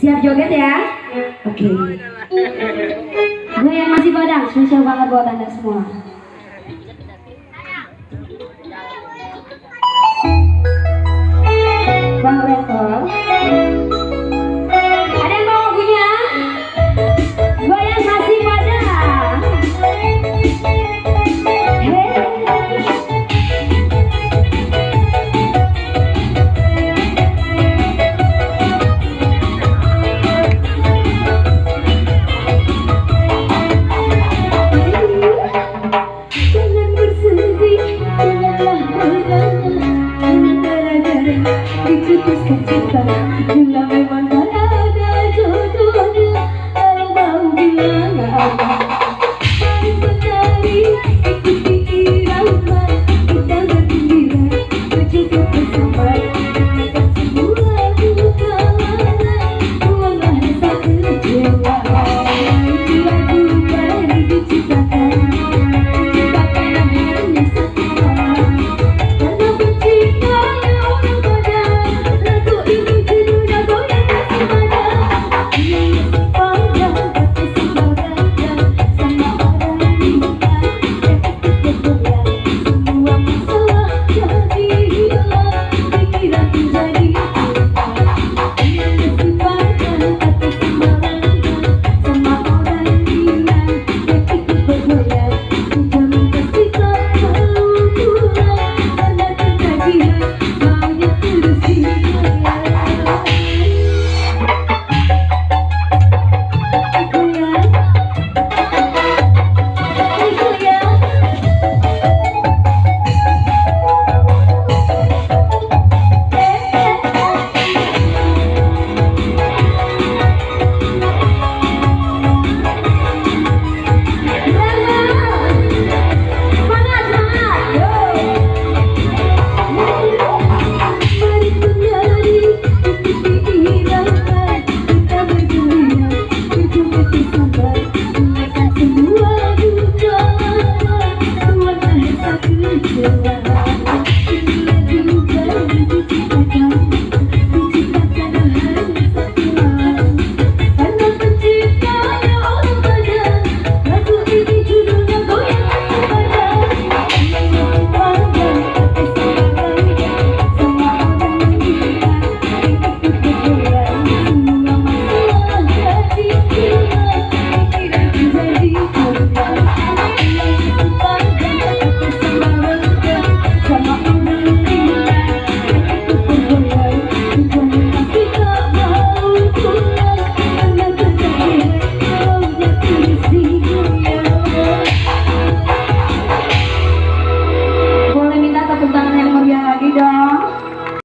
Siap joget ya? Oke. Gue yang masih badang, spesial banget buat anda semua. Bang Level, ada yang mau lagunya? Gue yang masih badang. Jangan bersedih, janganlah berdana. Hanya gara-gara diputuskan cinta. Bila memang